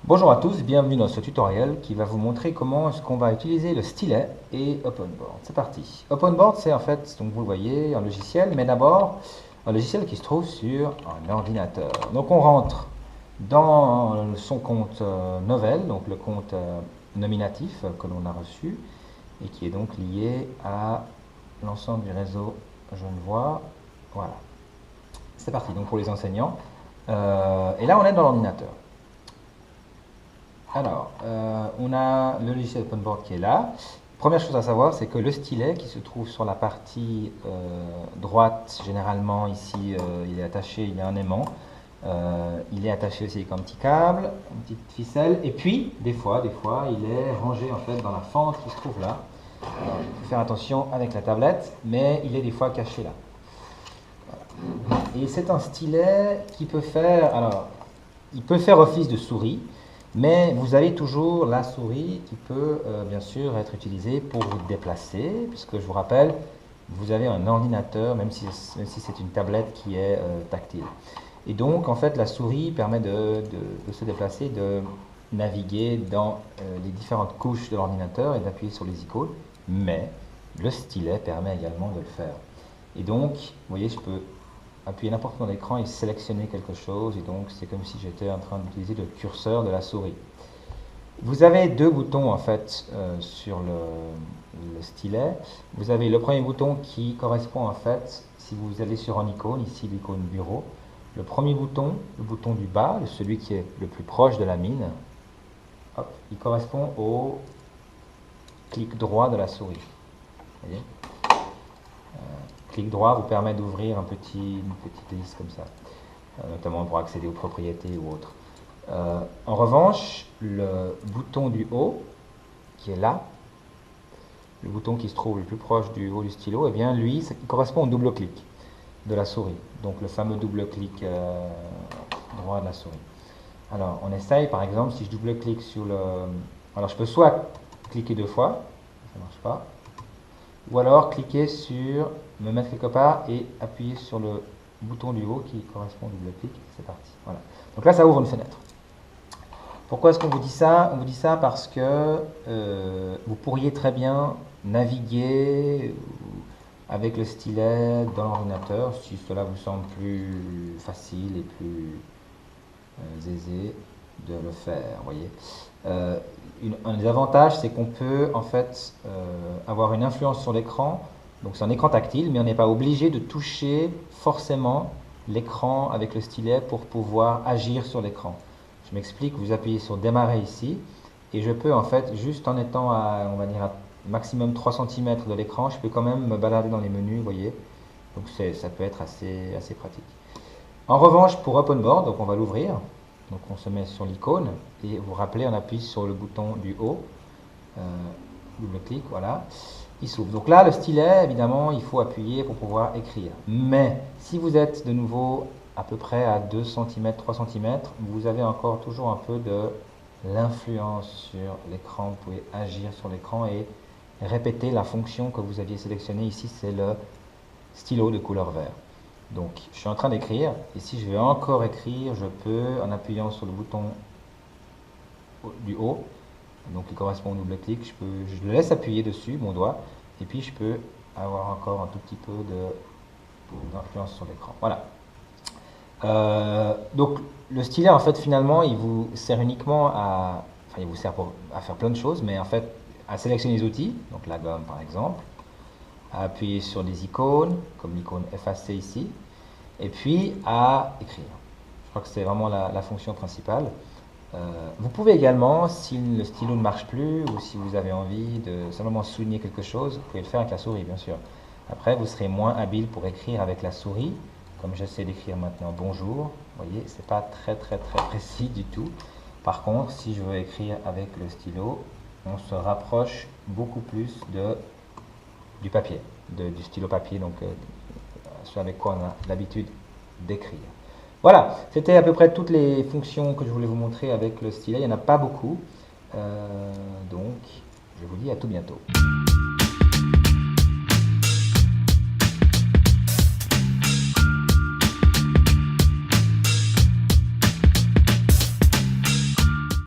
Bonjour à tous, bienvenue dans ce tutoriel qui va vous montrer comment est-ce qu'on va utiliser le stylet et OpenBoard. C'est parti. OpenBoard, c'est en fait, donc vous le voyez, un logiciel, mais d'abord un logiciel qui se trouve sur un ordinateur. Donc on rentre dans son compte Novell, donc le compte nominatif que l'on a reçu et qui est donc lié à l'ensemble du réseau Genevois. Voilà. C'est parti, donc pour les enseignants. Et là on est dans l'ordinateur. Alors, on a le logiciel OpenBoard qui est là. Première chose à savoir, c'est que le stylet qui se trouve sur la partie droite, généralement ici, il est attaché, il y a un aimant. Il est attaché aussi avec un petit câble, une petite ficelle. Et puis, des fois, il est rangé en fait dans la fente qui se trouve là. Alors, il faut faire attention avec la tablette, mais il est des fois caché là. Voilà. Et c'est un stylet qui peut faire, alors, il peut faire office de souris. Mais vous avez toujours la souris qui peut bien sûr être utilisée pour vous déplacer, puisque je vous rappelle, vous avez un ordinateur, même si c'est une tablette qui est tactile. Et donc, en fait, la souris permet de se déplacer, de naviguer dans les différentes couches de l'ordinateur et d'appuyer sur les icônes, mais le stylet permet également de le faire. Et donc, vous voyez, je peux appuyer n'importe où dans l'écran et sélectionner quelque chose, et donc c'est comme si j'étais en train d'utiliser le curseur de la souris. Vous avez deux boutons en fait sur le stylet. Vous avez le premier bouton qui correspond en fait, si vous allez sur une icône, ici l'icône bureau, le premier bouton, le bouton du bas, celui qui est le plus proche de la mine, hop, il correspond au clic droit de la souris. Vous voyez, clic droit vous permet d'ouvrir une petite liste comme ça, notamment pour accéder aux propriétés ou autres. En revanche, le bouton du haut, qui est là, le bouton qui se trouve le plus proche du haut du stylo, eh bien lui, ça correspond au double-clic de la souris. Donc le fameux double-clic droit de la souris. Alors on essaye, par exemple, si je double-clique sur le... Alors je peux soit cliquer deux fois, ça ne marche pas, ou alors cliquer sur, me mettre quelque part et appuyer sur le bouton du haut qui correspond au double-clic, c'est parti. Voilà. Donc là, ça ouvre une fenêtre. Pourquoi est-ce qu'on vous dit ça? On vous dit ça parce que vous pourriez très bien naviguer avec le stylet dans l'ordinateur si cela vous semble plus facile et plus aisé de le faire, voyez. Un des avantages, c'est qu'on peut en fait avoir une influence sur l'écran. Donc c'est un écran tactile, mais on n'est pas obligé de toucher forcément l'écran avec le stylet pour pouvoir agir sur l'écran. Je m'explique, vous appuyez sur démarrer ici, et je peux en fait, juste en étant à, on va dire, à maximum 3 cm de l'écran, je peux quand même me balader dans les menus, vous voyez. Donc ça peut être assez pratique. En revanche, pour OpenBoard, donc on va l'ouvrir. Donc on se met sur l'icône et vous vous rappelez, on appuie sur le bouton du haut, double-clic, voilà, il s'ouvre. Donc là, le stylet, évidemment, il faut appuyer pour pouvoir écrire. Mais si vous êtes de nouveau à peu près à 2 cm, 3 cm, vous avez encore toujours un peu de l'influence sur l'écran. Vous pouvez agir sur l'écran et répéter la fonction que vous aviez sélectionnée. Ici, c'est le stylo de couleur vert. Donc, je suis en train d'écrire, et si je veux encore écrire, je peux, en appuyant sur le bouton du haut, donc qui correspond au double-clic, je le laisse appuyer dessus, mon doigt, et puis je peux avoir encore un tout petit peu d'influence sur l'écran. Voilà. Donc, le stylet, en fait, finalement, il vous sert uniquement à... Enfin, il vous sert à faire plein de choses, mais en fait, à sélectionner les outils, donc la gomme par exemple, à appuyer sur des icônes, comme l'icône effacer ici, et puis à écrire. Je crois que c'est vraiment la fonction principale. Vous pouvez également, si le stylo ne marche plus, ou si vous avez envie de simplement souligner quelque chose, vous pouvez le faire avec la souris, bien sûr. Après, vous serez moins habile pour écrire avec la souris, comme j'essaie d'écrire maintenant bonjour. Vous voyez, c'est pas très précis du tout. Par contre, si je veux écrire avec le stylo, on se rapproche beaucoup plus du papier, du stylo papier, donc ce avec quoi on a l'habitude d'écrire. Voilà, c'était à peu près toutes les fonctions que je voulais vous montrer avec le stylet. Il n'y en a pas beaucoup, donc je vous dis à tout bientôt.